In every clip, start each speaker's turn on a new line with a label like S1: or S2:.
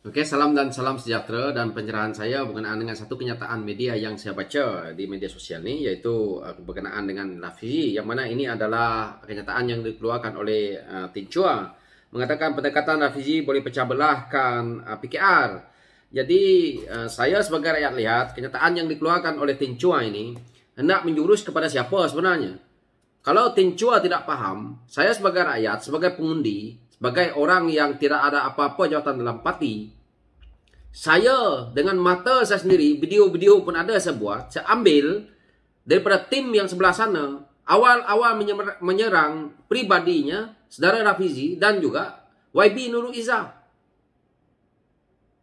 S1: Oke, salam dan salam sejahtera dan pencerahan saya berkenaan dengan satu kenyataan media yang saya baca di media sosial ini, yaitu berkenaan dengan Rafizi, yang mana ini adalah kenyataan yang dikeluarkan oleh Tin Chua, mengatakan pendekatan Rafizi boleh pecah belahkan PKR. Jadi saya sebagai rakyat lihat kenyataan yang dikeluarkan oleh Tin Chua ini hendak menjurus kepada siapa sebenarnya. Kalau Tin Chua tidak paham, saya sebagai rakyat, sebagai pengundi, sebagai orang yang tidak ada apa-apa jawatan dalam parti, saya dengan mata saya sendiri, video-video pun ada saya buat, saya ambil daripada tim yang sebelah sana, awal-awal menyerang pribadinya, saudara Rafizi dan juga YB Nurul Izzah.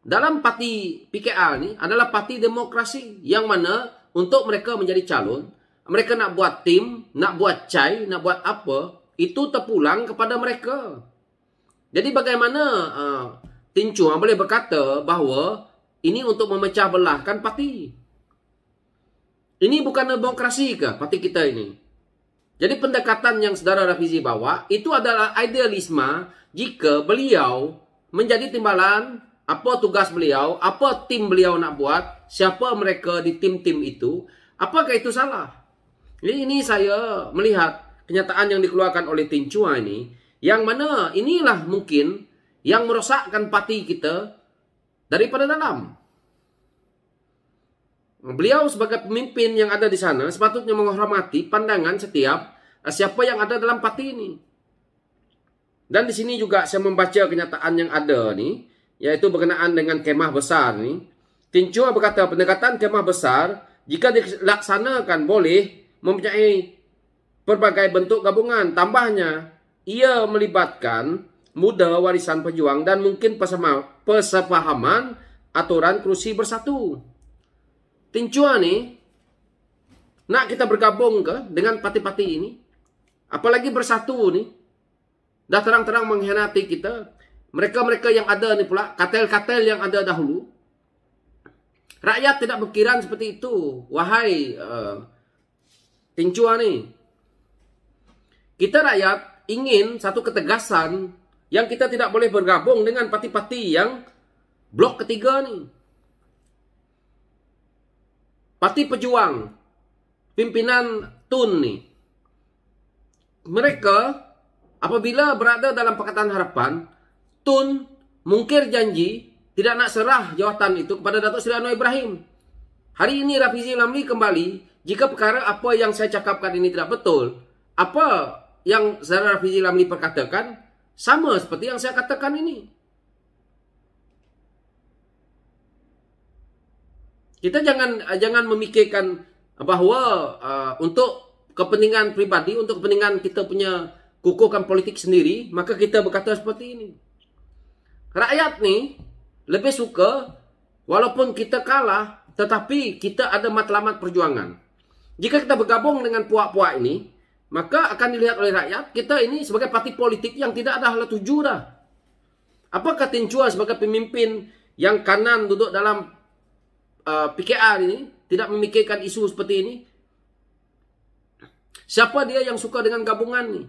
S1: Dalam parti PKR ni adalah parti demokrasi yang mana untuk mereka menjadi calon, mereka nak buat tim, nak buat cai, nak buat apa, itu terpulang kepada mereka. Jadi bagaimana Tin Chua boleh berkata bahawa ini untuk memecah belahkan parti? Ini bukan demokrasi ke parti kita ini? Jadi pendekatan yang saudara Rafizi bawa itu adalah idealisme jika beliau menjadi timbalan apa tugas beliau, apa tim beliau nak buat, siapa mereka di tim-tim itu, apakah itu salah? Jadi ini saya melihat kenyataan yang dikeluarkan oleh Tin Chua ini, yang mana inilah mungkin yang merosakkan parti kita daripada dalam. Beliau sebagai pemimpin yang ada di sana sepatutnya menghormati pandangan setiap siapa yang ada dalam parti ini. Dan di sini juga saya membaca kenyataan yang ada ni, yaitu berkenaan dengan kemah besar ni. Tin Chua berkata pendekatan kemah besar jika dilaksanakan boleh mempunyai berbagai bentuk gabungan. Tambahnya, ia melibatkan muda warisan pejuang dan mungkin persepahaman aturan kerusi bersatu. Tin Chua ni nak kita bergabung ke dengan parti-parti ini? Apalagi bersatu ni dah terang-terang mengkhianati kita. Mereka-mereka yang ada ni pula, kartel-kartel yang ada dahulu. Rakyat tidak berkira seperti itu. Wahai Tin Chua ni, kita rakyat ingin satu ketegasan yang kita tidak boleh bergabung dengan parti-parti yang blok ketiga ni. Parti Pejuang, pimpinan Tun ni, mereka apabila berada dalam Pakatan Harapan, Tun mungkir janji tidak nak serah jawatan itu kepada Datuk Seri Anwar Ibrahim. Hari ini Rafizi Ramli kembali, jika perkara apa yang saya cakapkan ini tidak betul, apa yang saudara Rafizi Ramli perkatakan sama seperti yang saya katakan ini. Kita jangan memikirkan bahawa untuk kepentingan pribadi, untuk kepentingan kita punya kukuhkan politik sendiri, maka kita berkata seperti ini. Rakyat ni lebih suka walaupun kita kalah, tetapi kita ada matlamat perjuangan. Jika kita bergabung dengan puak-puak ini, maka akan dilihat oleh rakyat kita ini sebagai parti politik yang tidak ada hala tuju dah. Apakah Tin Chua sebagai pemimpin yang kanan duduk dalam PKR ini tidak memikirkan isu seperti ini? Siapa dia yang suka dengan gabungan ni?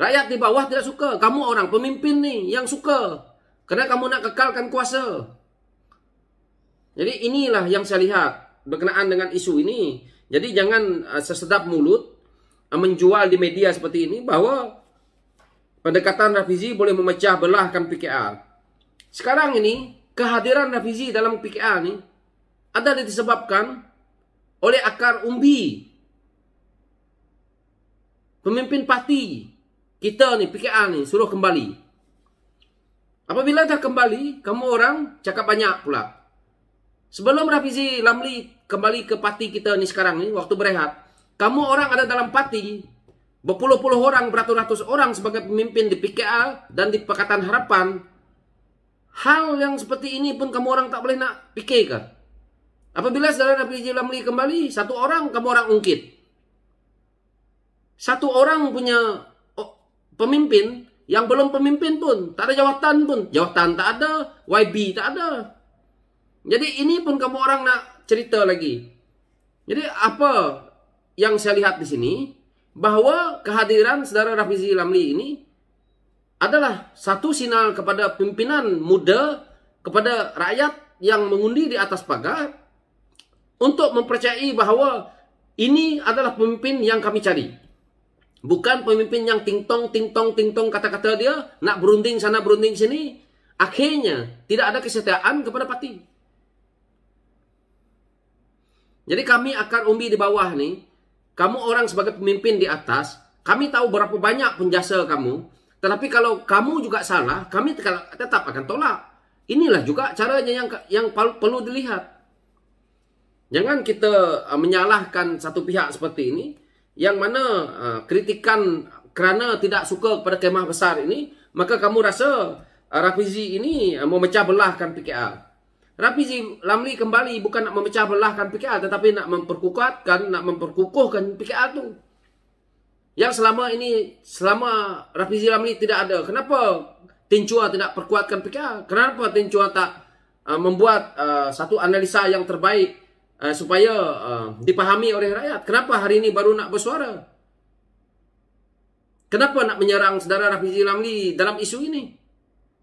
S1: Rakyat di bawah tidak suka. Kamu orang pemimpin ni yang suka. Kerana kamu nak kekalkan kuasa. Jadi inilah yang saya lihat berkenaan dengan isu ini. Jadi jangan sesedap mulut menjual di media seperti ini bahawa pendekatan Rafizi boleh memecah belahkan PKR. Sekarang ini kehadiran Rafizi dalam PKR ini adalah disebabkan oleh akar umbi pemimpin parti kita ni, PKR ni, suruh kembali. Apabila dah kembali, kamu orang cakap banyak pula. Sebelum Rafizi Ramli kembali ke parti kita ni sekarang ni, waktu berehat, kamu orang ada dalam parti, berpuluh-puluh orang, beratus-ratus orang sebagai pemimpin di PKR dan di Pakatan Harapan. Hal yang seperti ini pun kamu orang tak boleh nak fikir ke? Apabila saudara Rafizi Ramli kembali, satu orang kamu orang ungkit. Satu orang punya pemimpin yang belum pemimpin pun, tak ada jawatan pun. Jawatan tak ada, YB tak ada. Jadi ini pun kamu orang nak cerita lagi. Jadi apa yang saya lihat di sini, bahawa kehadiran saudara Rafizi Ramli ini adalah satu sinyal kepada pimpinan muda, kepada rakyat yang mengundi di atas pagar, untuk mempercayai bahawa ini adalah pemimpin yang kami cari. Bukan pemimpin yang ting-tong, kata-kata dia, nak berunding sana, berunding sini. Akhirnya, tidak ada kesetiaan kepada parti. Jadi kami akan umbi di bawah nih. Kamu orang sebagai pemimpin di atas, kami tahu berapa banyak penjasa kamu. Tetapi kalau kamu juga salah, kami tetap akan tolak. Inilah juga caranya yang perlu dilihat. Jangan kita menyalahkan satu pihak seperti ini, yang mana kritikan kerana tidak suka kepada kemah besar ini, maka kamu rasa Rafizi ini memecah belahkan PKR. Rafizi Ramli kembali bukan nak memecah belahkan PKR, tetapi nak memperkukuhkan PKR itu. Yang selama Rafizi Ramli tidak ada, kenapa Tin Chua tidak perkuatkan PKR? Kenapa Tin Chua tak membuat satu analisa yang terbaik supaya dipahami oleh rakyat? Kenapa hari ini baru nak bersuara? Kenapa nak menyerang saudara Rafizi Ramli dalam isu ini?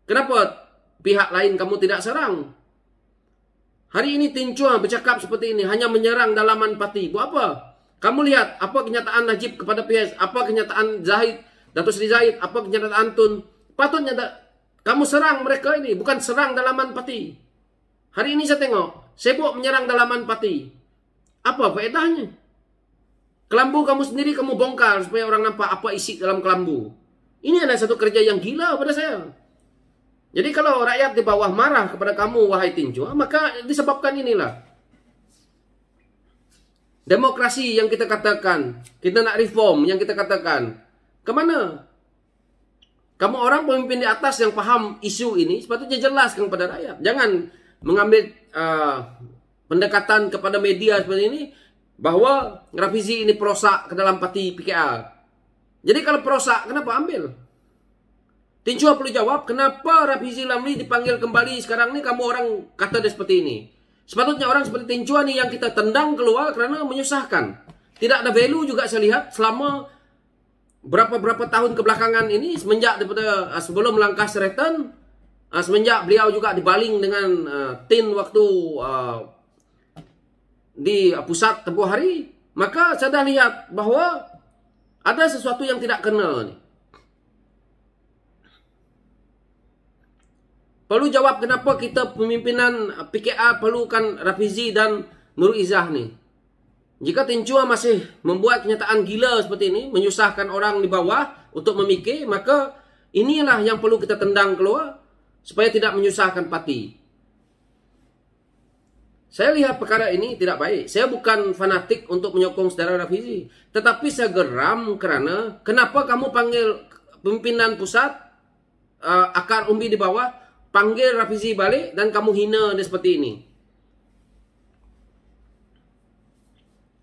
S1: Kenapa pihak lain kamu tidak serang? Hari ini Tin Chua bercakap seperti ini, hanya menyerang dalaman parti. Buat apa? Kamu lihat apa kenyataan Najib kepada PS, apa kenyataan Zahid, Datuk Seri Zahid, apa kenyataan Tun. Patutnya kamu serang mereka ini, bukan serang dalaman parti. Hari ini saya tengok sibuk menyerang dalaman parti. Apa faedahnya? Kelambu kamu sendiri kamu bongkar supaya orang nampak apa isi dalam kelambu. Ini adalah satu kerja yang gila pada saya. Jadi kalau rakyat di bawah marah kepada kamu, wahai Tin Chua, maka disebabkan inilah. Demokrasi yang kita katakan, kita nak reform yang kita katakan. Kemana? Kamu orang pemimpin di atas yang paham isu ini, sepatutnya jelaskan kepada rakyat. Jangan mengambil pendekatan kepada media seperti ini, bahawa Rafizi ini perosak ke dalam parti PKR. Jadi kalau perosak, kenapa ambil? Tin Chua perlu jawab, kenapa Rafizi Ramli dipanggil kembali sekarang ni, kamu orang kata dia seperti ini. Sepatutnya orang seperti Tin Chua ni yang kita tendang keluar kerana menyusahkan. Tidak ada value juga saya lihat selama berapa tahun kebelakangan ini, semenjak daripada sebelum langkah Sheraton, semenjak beliau juga dibaling dengan Tin waktu di pusat tempoh hari, maka saya dah lihat bahawa ada sesuatu yang tidak kena ni. Perlu jawab kenapa kita pemimpinan PKR perlukan Rafizi dan Nurul Izzah ni. Jika Tin Chua masih membuat kenyataan gila seperti ini, menyusahkan orang di bawah untuk memikir, maka inilah yang perlu kita tendang keluar supaya tidak menyusahkan parti. Saya lihat perkara ini tidak baik. Saya bukan fanatik untuk menyokong saudara Rafizi, tetapi saya geram kerana kenapa kamu panggil pimpinan pusat, akar umbi di bawah, panggil Rafizi balik dan kamu hina dia seperti ini.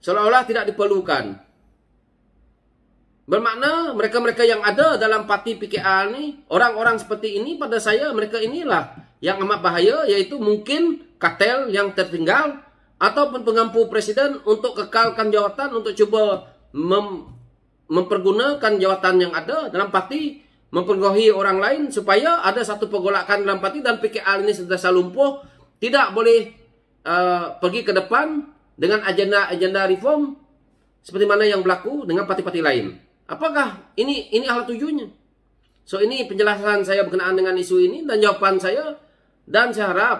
S1: Seolah-olah tidak diperlukan. Bermakna mereka-mereka yang ada dalam parti PKR ni, orang-orang seperti ini, pada saya mereka inilah yang amat bahaya, iaitu mungkin kartel yang tertinggal ataupun pengampu presiden untuk kekalkan jawatan, untuk cuba mempergunakan jawatan yang ada dalam parti, mempengaruhi orang lain supaya ada satu pergolakan dalam parti dan PKR ini sentiasa lumpuh, tidak boleh pergi ke depan dengan agenda reform seperti mana yang berlaku dengan parti-parti lain. Apakah ini alat tujuannya? So ini penjelasan saya berkenaan dengan isu ini dan jawapan saya, dan saya harap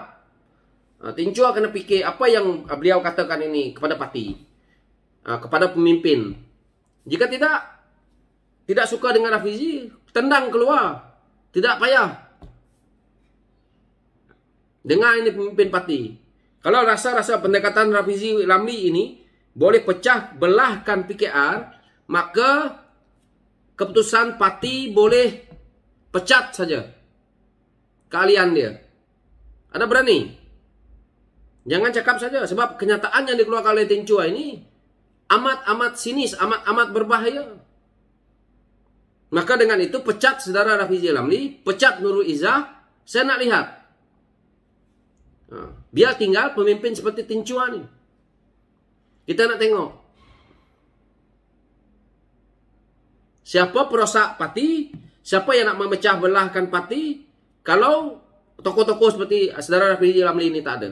S1: Tin Chua kena fikir apa yang beliau katakan ini kepada parti, kepada pemimpin. Jika tidak suka dengan Rafizi, tendang keluar. Tidak payah. Dengar ini pemimpin parti. Kalau rasa-rasa pendekatan Rafizi Ramli ini boleh pecah belahkan PKR, maka keputusan parti boleh pecat saja keahlian dia. Ada berani? Jangan cakap saja, sebab kenyataan yang dikeluarkan oleh Tin Chua ini amat-amat sinis, amat-amat berbahaya. Maka dengan itu pecat saudara Rafizi Ramli, pecat Nurul Izzah. Saya nak lihat. Biar tinggal pemimpin seperti Tin Chua ni. Kita nak tengok. Siapa perosak parti, Siapa yang nak memecah belahkan parti kalau tokoh-tokoh seperti Saudara Rafidi Ramli ini tak ada?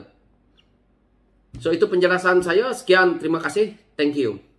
S1: So itu penjelasan saya. Sekian, terima kasih. Thank you.